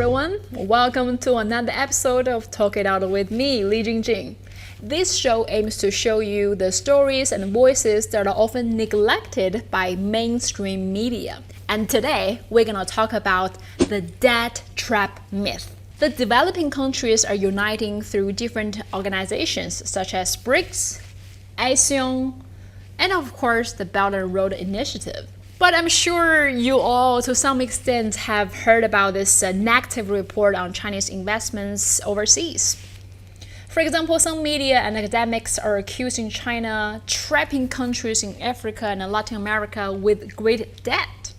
everyone. Welcome to another episode of Talk It Out with me, Li Jingjing. This show aims to show you the stories and voices that are often neglected by mainstream media. And today, we're going to talk about the debt trap myth. The developing countries are uniting through different organizations such as BRIX, ASEAN, and of course the Belt and Road Initiative. But I'm sure you all, to some extent, have heard about this negative report on Chinese investments overseas. For example, some media and academics are accusing China trapping countries in Africa and Latin America with great debt.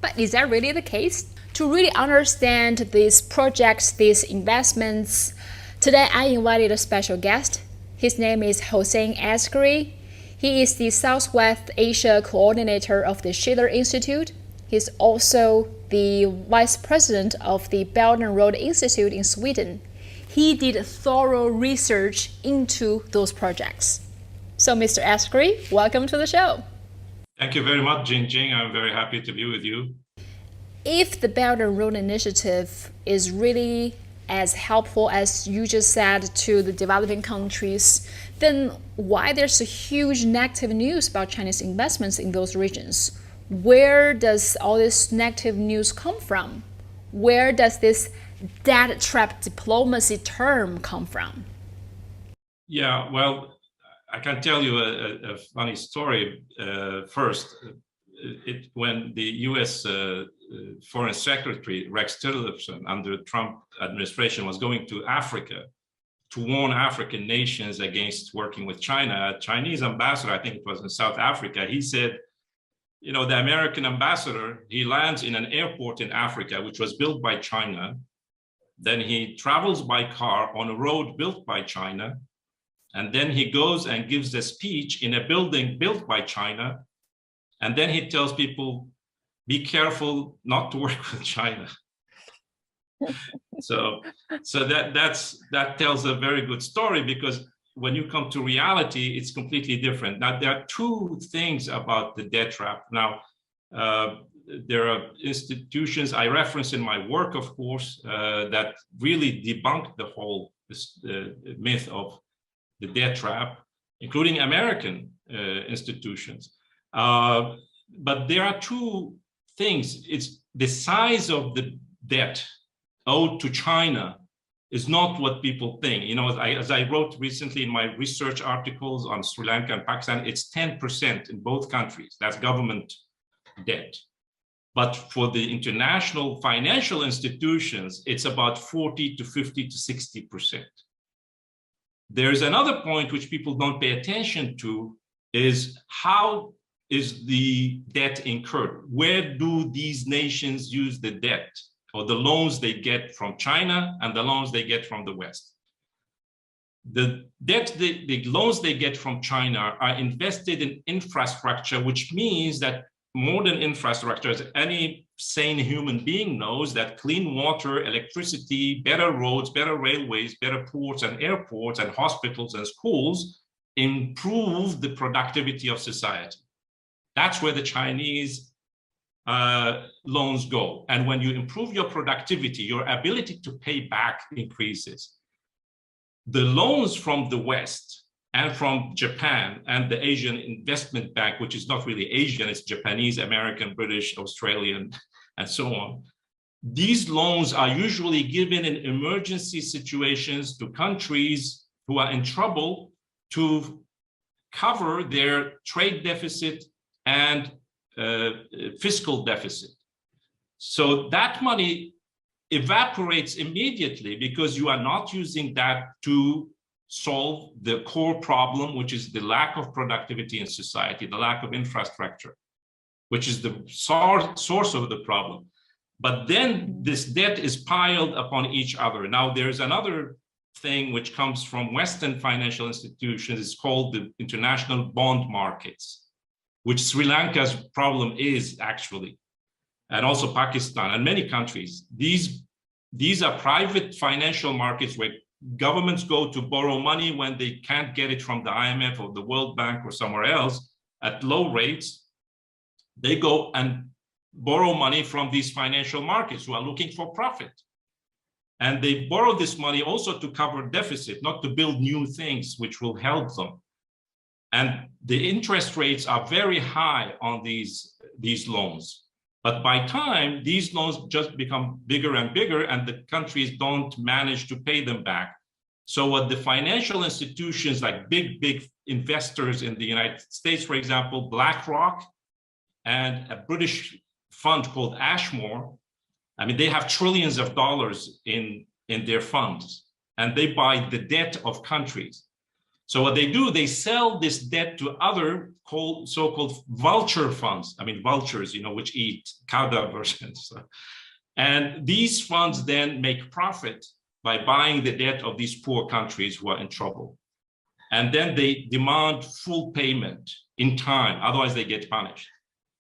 But is that really the case? To really understand these projects, these investments, today I invited a special guest. His name is Hussein Askary. He is the Southwest Asia coordinator of the Schiller Institute. He's also the vice president of the Belt and Road Institute in Sweden. He did thorough research into those projects. So, Mr. Askary, welcome to the show. Thank you very much, Jingjing. I'm very happy to be with you. If the Belt and Road Initiative is really as helpful as you just said to the developing countries, then why there's a huge negative news about Chinese investments in those regions? Where does all this negative news come from? Where does this debt trap diplomacy term come from? Yeah, well, I can tell you a funny story first. When the U.S. Foreign Secretary Rex Tillerson under the Trump administration was going to Africa to warn African nations against working with China, a Chinese ambassador, I think it was in South Africa, he said, you know, the American ambassador, he lands in an airport in Africa, which was built by China. Then he travels by car on a road built by China. And then he goes and gives a speech in a building built by China. And then he tells people, be careful not to work with China. So that tells a very good story, because when you come to reality, it's completely different. Now, there are two things about the debt trap. Now, there are institutions I reference in my work, of course, that really debunk the whole myth of the debt trap, including American institutions. But there are two things. It's the size of the debt owed to China is not what people think. You know, as I wrote recently in my research articles on Sri Lanka and Pakistan, it's 10% in both countries. That's government debt. But for the international financial institutions, it's about 40 to 50 to 60%. There's another point which people don't pay attention to, is how is the debt incurred? Where do these nations use the debt or the loans they get from China and the loans they get from the West? The loans they get from China are invested in infrastructure, which means that modern infrastructure, as any sane human being knows, that clean water, electricity, better roads, better railways, better ports and airports and hospitals and schools improve the productivity of society. That's where the Chinese loans go. And when you improve your productivity, your ability to pay back increases. The loans from the West and from Japan and the Asian Investment Bank, which is not really Asian, it's Japanese, American, British, Australian, and so on. These loans are usually given in emergency situations to countries who are in trouble to cover their trade deficit and fiscal deficit. So that money evaporates immediately because you are not using that to solve the core problem, which is the lack of productivity in society, the lack of infrastructure, which is the source of the problem. But then this debt is piled upon each other. Now, there's another thing which comes from Western financial institutions. It's called the international bond markets, which Sri Lanka's problem is actually, and also Pakistan and many countries. These are private financial markets where governments go to borrow money when they can't get it from the IMF or the World Bank or somewhere else at low rates. They go and borrow money from these financial markets who are looking for profit. And they borrow this money also to cover deficit, not to build new things which will help them. And the interest rates are very high on these loans. But by time, these loans just become bigger and bigger, and the countries don't manage to pay them back. So what the financial institutions, like big investors in the United States, for example, BlackRock, and a British fund called Ashmore, I mean, they have trillions of dollars in their funds, and they buy the debt of countries. So what they do, they sell this debt to other so-called vulture funds. I mean, vultures, which eat cadavers. And these funds then make profit by buying the debt of these poor countries who are in trouble. And then they demand full payment in time, otherwise they get punished.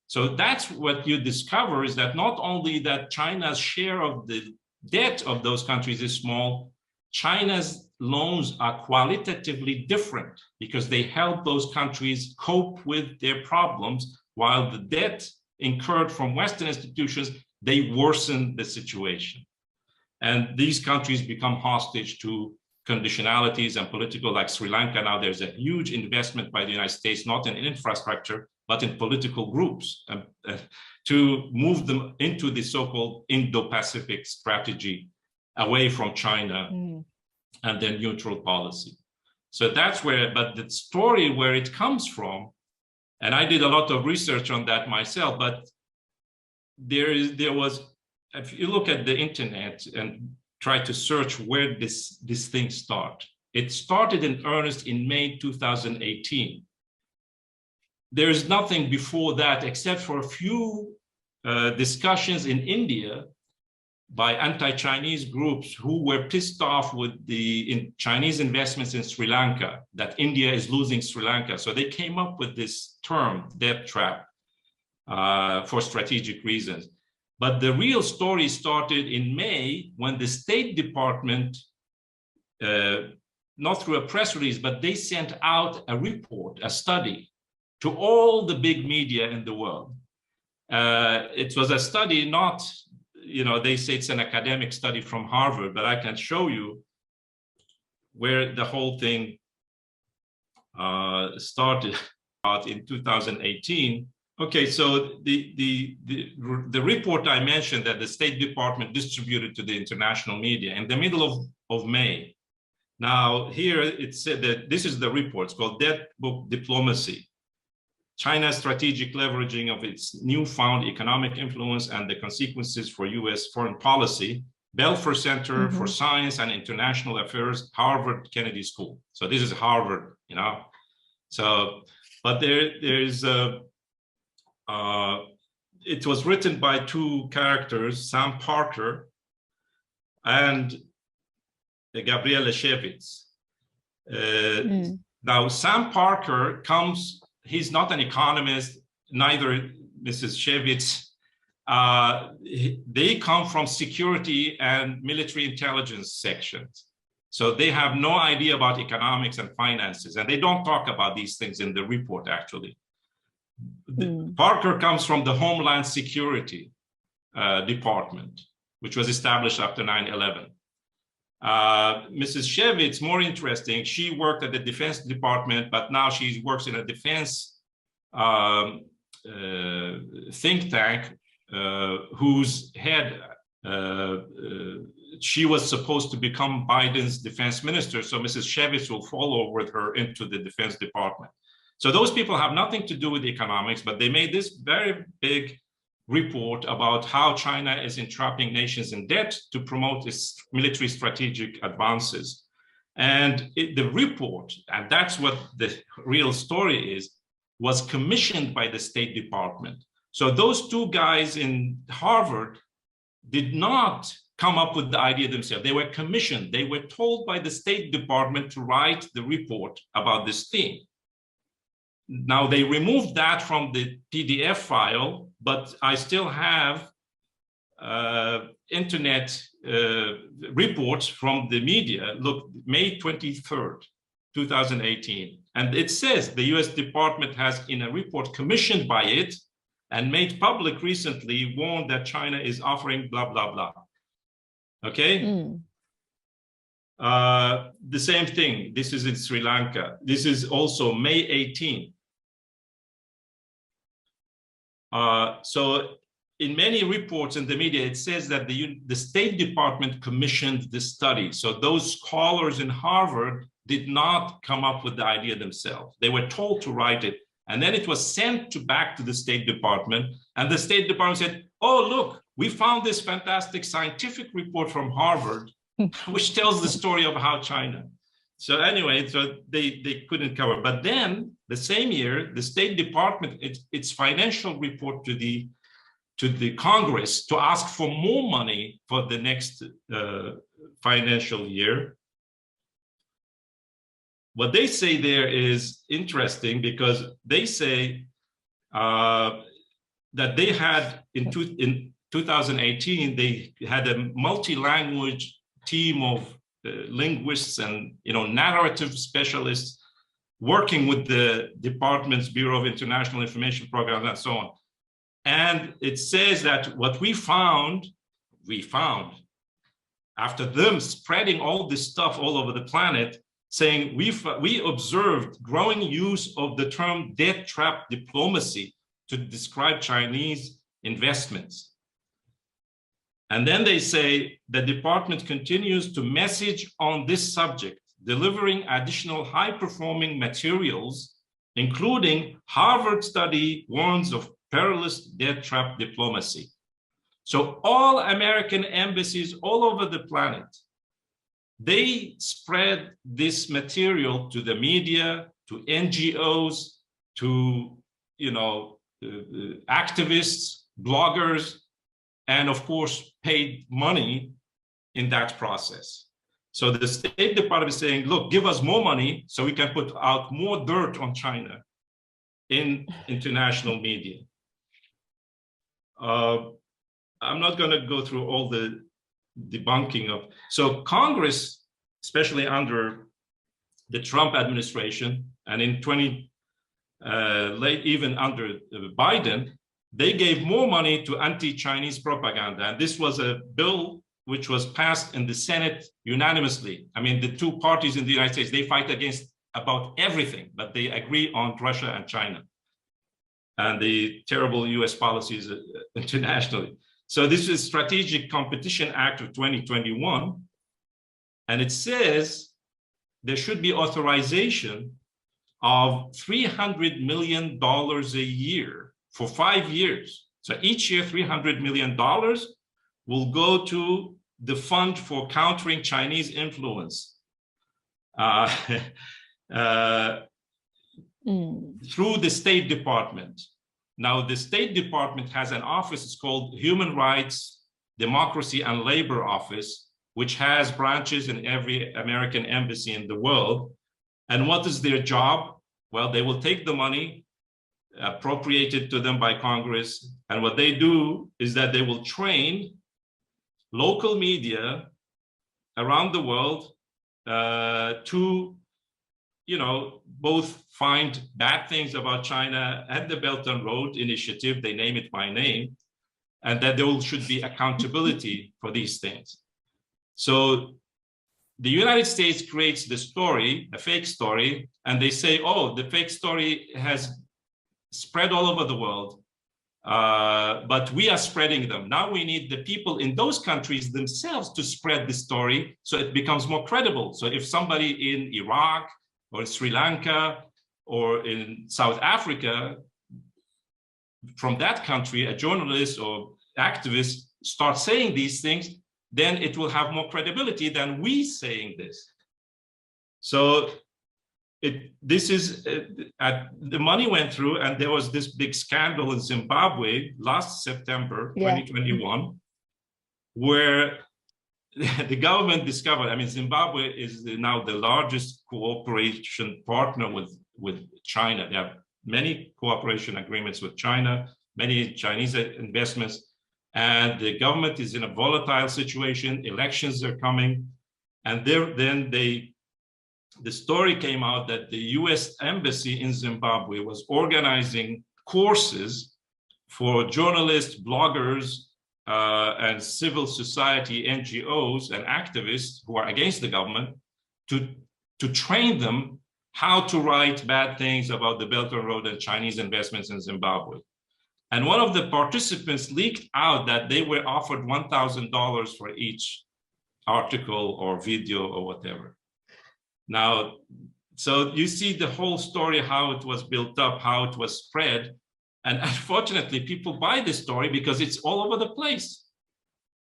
So that's what you discover, is that not only that China's share of the debt of those countries is small, China's loans are qualitatively different because they help those countries cope with their problems, while the debt incurred from Western institutions, they worsen the situation. And these countries become hostage to conditionalities and political, like Sri Lanka. Now there's a huge investment by the United States, not in infrastructure, but in political groups to move them into the so-called Indo-Pacific strategy away from China and their neutral policy. So that's where, but the story where it comes from, and I did a lot of research on that myself, but there was, if you look at the internet and try to search where this thing started, it started in earnest in May 2018. There is nothing before that except for a few discussions in India by anti-Chinese groups who were pissed off with the Chinese investments in Sri Lanka, that India is losing Sri Lanka. So they came up with this term, debt trap, for strategic reasons. But the real story started in May when the State Department, not through a press release, but they sent out a report, a study, to all the big media in the world. It was a study, not, they say it's an academic study from Harvard, but I can show you where the whole thing started in 2018. Okay, so the report I mentioned that the State Department distributed to the international media in the middle of May. Now here it said that this is the report, it's called Debt Book Diplomacy: China's strategic leveraging of its newfound economic influence and the consequences for US foreign policy, Belfer Center for Science and International Affairs, Harvard Kennedy School. So this is Harvard, So, but it was written by two characters, Sam Parker and Gabriele Shevitz. Now, Sam Parker he's not an economist, neither Mrs. Shevitz. They come from security and military intelligence sections. So they have no idea about economics and finances, and they don't talk about these things in the report, actually. Parker comes from the Homeland Security Department, which was established after 9/11. Mrs. Shevitz, more interesting, she worked at the Defense Department, but now she works in a defense think tank whose head, she was supposed to become Biden's defense minister. So Mrs. Shevitz will follow with her into the Defense Department. So those people have nothing to do with economics, but they made this very big report about how China is entrapping nations in debt to promote its military strategic advances. And the report, and that's what the real story is, was commissioned by the State Department. So those two guys in Harvard did not come up with the idea themselves. They were commissioned. They were told by the State Department to write the report about this theme. Now, they removed that from the PDF file, but I still have internet reports from the media. Look, May 23rd, 2018. And it says the US Department has, in a report commissioned by it and made public recently, warned that China is offering blah, blah, blah. Okay. The same thing. This is in Sri Lanka. This is also May 18. So in many reports in the media, it says that the State Department commissioned the study. So those scholars in Harvard did not come up with the idea themselves. They were told to write it. And then it was sent back to the State Department. And the State Department said, oh, look, we found this fantastic scientific report from Harvard, which tells the story of how China. So anyway, so they couldn't cover. But then the same year, the State Department, its financial report to the Congress to ask for more money for the next financial year. What they say there is interesting because they say that they had in 2018, they had a multi-language team of linguists and narrative specialists working with the department's Bureau of International Information Programs and so on. And it says that what we found after them spreading all this stuff all over the planet, saying we observed growing use of the term debt trap diplomacy to describe Chinese investments. And then they say the department continues to message on this subject, delivering additional high-performing materials, including Harvard study warns of perilous debt trap diplomacy. So all American embassies all over the planet, they spread this material to the media, to NGOs, to activists, bloggers, and of course paid money in that process. So the State Department is saying, look, give us more money so we can put out more dirt on China in international media. I'm not going to go through all the debunking of. So Congress, especially under the Trump administration, and in late even under Biden, they gave more money to anti-Chinese propaganda. And this was a bill which was passed in the Senate unanimously. I mean, the two parties in the United States, they fight against about everything, but they agree on Russia and China and the terrible US policies internationally. So this is Strategic Competition Act of 2021. And it says there should be authorization of $300 million a year for 5 years. So each year, $300 million will go to the fund for countering Chinese influence through the State Department. Now, the State Department has an office, it's called Human Rights, Democracy, and Labor Office, which has branches in every American embassy in the world. And what is their job? Well, they will take the money appropriated to them by Congress. And what they do is that they will train local media around the world to, both find bad things about China and the Belt and Road Initiative, they name it by name, and that there should be accountability for these things. So the United States creates the story, a fake story, and they say, oh, the fake story has spread all over the world, but we are spreading them. Now we need the people in those countries themselves to spread the story so it becomes more credible. So if somebody in Iraq or Sri Lanka or in South Africa, from that country, a journalist or activist starts saying these things, then it will have more credibility than we saying this. So this is, the money went through, and there was this big scandal in Zimbabwe last September, 2021, where the government discovered, I mean, Zimbabwe is now the largest cooperation partner with China. They have many cooperation agreements with China, many Chinese investments, and the government is in a volatile situation. Elections are coming, and the story came out that the US embassy in Zimbabwe was organizing courses for journalists, bloggers, and civil society NGOs and activists who are against the government to train them how to write bad things about the Belt and Road and Chinese investments in Zimbabwe. And one of the participants leaked out that they were offered $1,000 for each article or video or whatever. Now, so you see the whole story, how it was built up, how it was spread. And unfortunately, people buy this story because it's all over the place.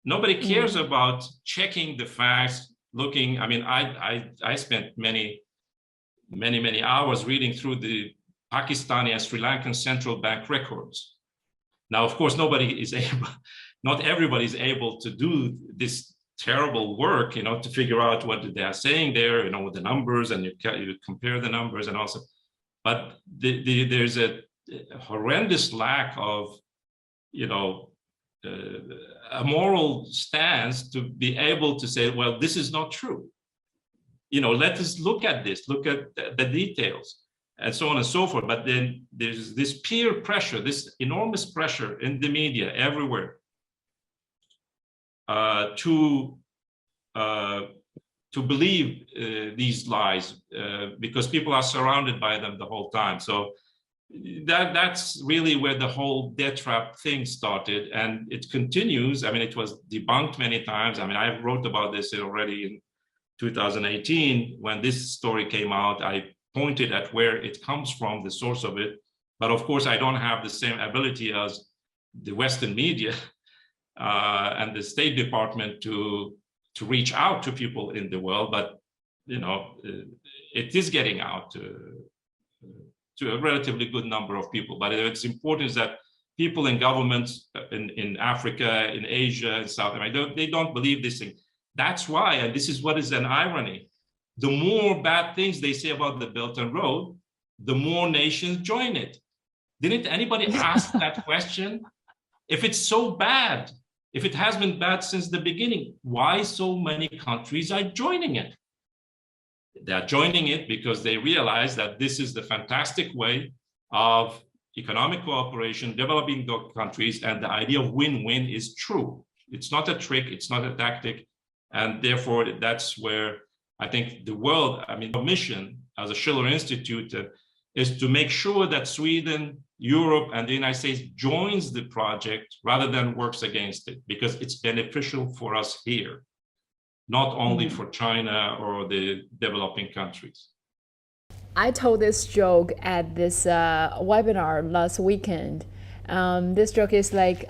Nobody cares about checking the facts, looking. I mean, I spent many hours reading through the Pakistani and Sri Lankan central bank records. Now, of course, not everybody is able to do this terrible work, to figure out what they are saying there, with the numbers, and you compare the numbers and also, but there's a horrendous lack of, a moral stance to be able to say, well, this is not true. Let us look at this, look at the details, and so on and so forth. But then there's this peer pressure, this enormous pressure in the media everywhere to believe these lies because people are surrounded by them the whole time. So that's really where the whole debt trap thing started, and it continues. I mean, it was debunked many times. I mean, I wrote about this already in 2018 when this story came out. I pointed at where it comes from, the source of it, but of course I don't have the same ability as the Western media and the State Department to reach out to people in the world, but it is getting out to a relatively good number of people. But it's important is that people in governments in Africa, in Asia, in South America, they don't believe this thing. That's why, and this is what is an irony, the more bad things they say about the Belt and Road, the more nations join it. Didn't anybody ask that question? If it's so bad, if it has been bad since the beginning, why so many countries are joining it? They are joining it because they realize that this is the fantastic way of economic cooperation, developing the countries, and the idea of win-win is true. It's not a trick, it's not a tactic, and therefore that's where I think the world, the mission as a Schiller Institute is to make sure that Sweden, Europe, and the United States joins the project rather than works against it, because it's beneficial for us here, not only for China or the developing countries. I told this joke at this webinar last weekend. This joke is like,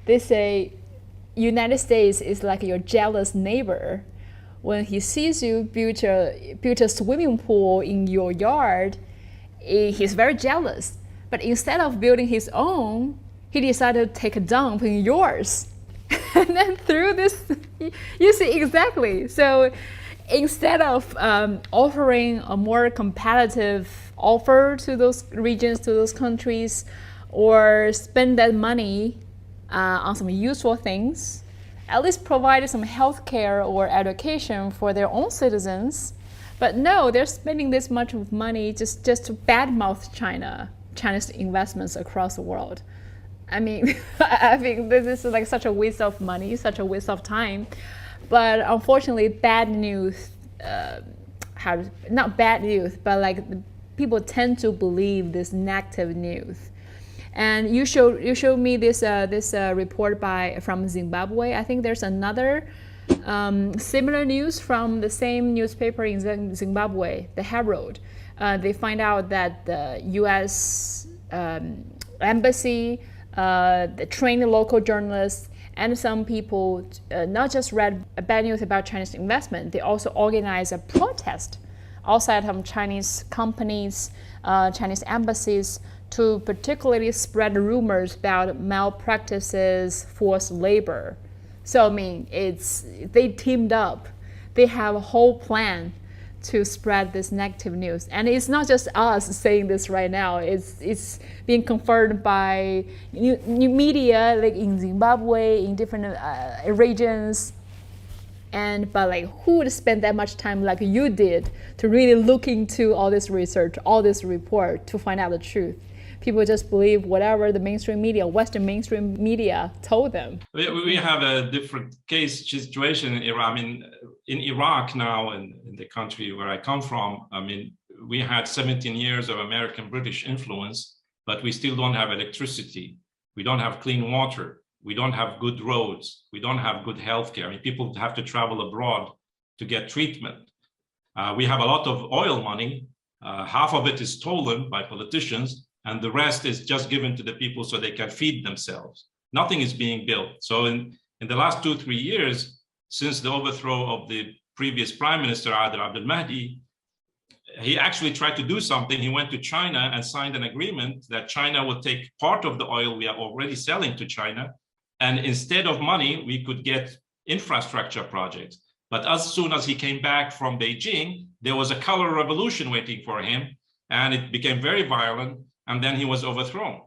they say United States is like your jealous neighbor. When he sees you build a swimming pool in your yard, he's very jealous. But instead of building his own, he decided to take a dump in yours. And then through this, you see exactly. So instead of offering a more competitive offer to those regions, to those countries, or spend that money on some useful things, at least provide some healthcare or education for their own citizens. But no, they're spending this much of money just to badmouth China's investments across the world. I mean, I think this is like such a waste of money, such a waste of time. But unfortunately, bad news, not bad news, but like people tend to believe this negative news. And you showed me this report from Zimbabwe. I think there's another similar news from the same newspaper in Zimbabwe, the Herald. They find out that the U.S. embassy, the trained local journalists, and some people not just read bad news about Chinese investment, they also organized a protest outside of Chinese companies, Chinese embassies, to particularly spread rumors about malpractices, forced labor. So I mean, they teamed up. They have a whole plan to spread this negative news, and it's not just us saying this right now. It's being confirmed by new media, like in Zimbabwe, in different regions. But like, who would spend that much time like you did to really look into all this research, all this report to find out the truth? People just believe whatever the mainstream media, Western mainstream media told them. We have a different case situation in Iran. I mean, in Iraq now, in the country where I come from, I mean, we had 17 years of American-British influence, but we still don't have electricity. We don't have clean water. We don't have good roads. We don't have good healthcare. I mean, people have to travel abroad to get treatment. We have a lot of oil money. Half of it is stolen by politicians, and the rest is just given to the people so they can feed themselves. Nothing is being built. So in the last 2-3 years, since the overthrow of the previous Prime Minister, Adel Abdel Mahdi, he actually tried to do something. He went to China and signed an agreement that China would take part of the oil we are already selling to China, and instead of money, we could get infrastructure projects. But as soon as he came back from Beijing, there was a color revolution waiting for him, and it became very violent, and then he was overthrown.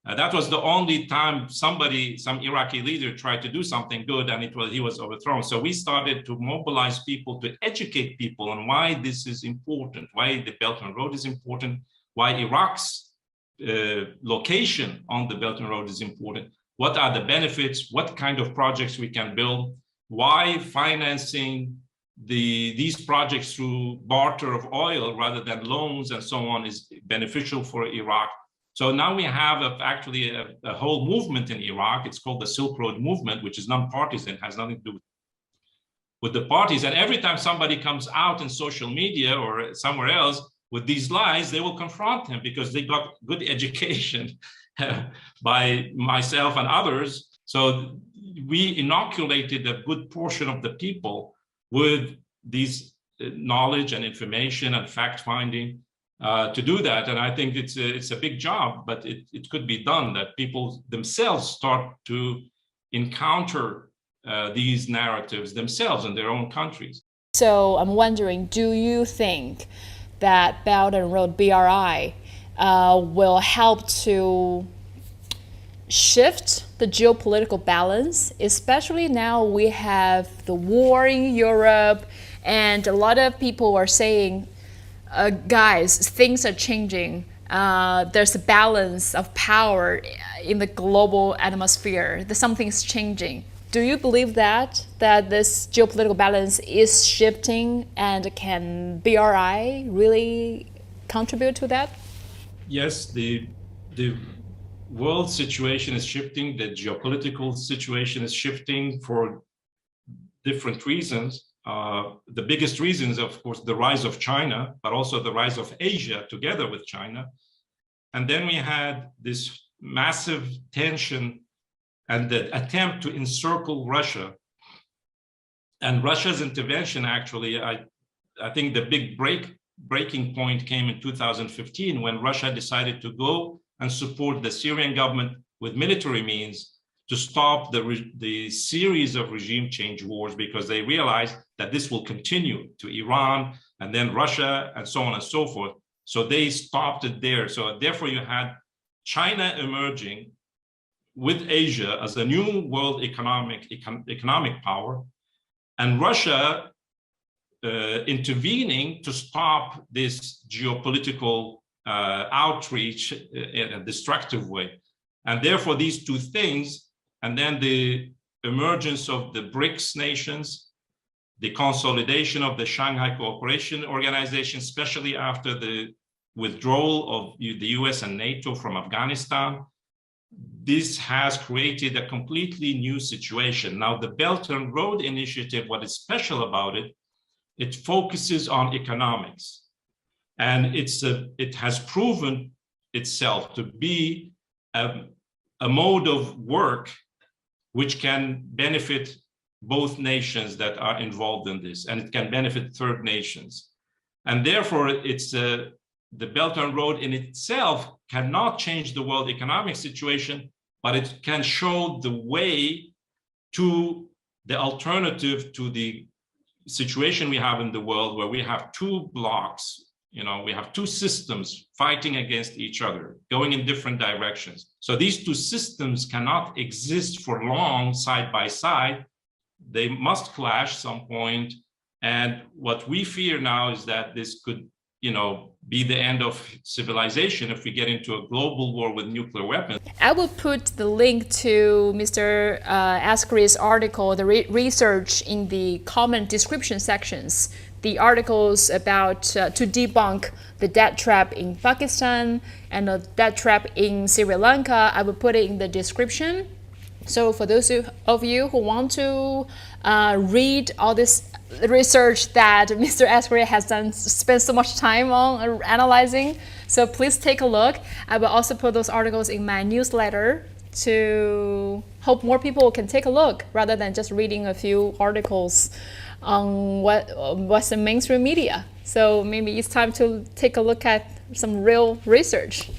That was the only time some Iraqi leader tried to do something good, and he was overthrown. So we started to mobilize people, to educate people on why this is important, why the Belt and Road is important, why Iraq's location on the Belt and Road is important, what are the benefits, what kind of projects we can build, why financing these projects through barter of oil rather than loans and so on is beneficial for Iraq. So now we have actually a whole movement in Iraq. It's called the Silk Road Movement, which is non-partisan, has nothing to do with the parties. And every time somebody comes out in social media or somewhere else with these lies, they will confront him because they got good education by myself and others. So we inoculated a good portion of the people with these knowledge and information and fact-finding to do that. And I think it's a big job, but it could be done, that people themselves start to encounter these narratives themselves in their own countries. So I'm wondering, do you think that Belt and Road, BRI, will help to shift the geopolitical balance, especially now we have the war in Europe, and a lot of people are saying, guys, things are changing. There's a balance of power in the global atmosphere. Something's changing. Do you believe that this geopolitical balance is shifting, and can BRI really contribute to that? Yes, the world situation is shifting. The geopolitical situation is shifting for different reasons. The biggest reason is, of course, the rise of China, but also the rise of Asia together with China. And then we had this massive tension and the attempt to encircle Russia. And Russia's intervention, actually, I think the big breaking point came in 2015 when Russia decided to go and support the Syrian government with military means to stop the series of regime change wars, because they realized that this will continue to Iran and then Russia and so on and so forth. So they stopped it there. So therefore you had China emerging with Asia as a new world economic power, and Russia intervening to stop this geopolitical outreach in a destructive way. And therefore these two things, and then the emergence of the BRICS nations, the consolidation of the Shanghai Cooperation Organization, especially after the withdrawal of the US and NATO from Afghanistan, this has created a completely new situation. Now, the Belt and Road Initiative, what is special about it, it focuses on economics. And it has proven itself to be a mode of work which can benefit both nations that are involved in this, and it can benefit third nations. And therefore, the Belt and Road in itself cannot change the world economic situation, but it can show the way to the alternative to the situation we have in the world, where we have two blocks. We have two systems fighting against each other, going in different directions. So these two systems cannot exist for long side by side. They must clash some point. And what we fear now is that this could be the end of civilization if we get into a global war with nuclear weapons. I will put the link to Mr. Askary's article, the research, in the comment description sections. The articles about to debunk the debt trap in Pakistan and the debt trap in Sri Lanka. I will put it in the description. So for those of you who want to read all this research that Mr. Askary has spent so much time on analyzing, so please take a look. I will also put those articles in my newsletter to hope more people can take a look rather than just reading a few articles on what's in mainstream media. So maybe it's time to take a look at some real research.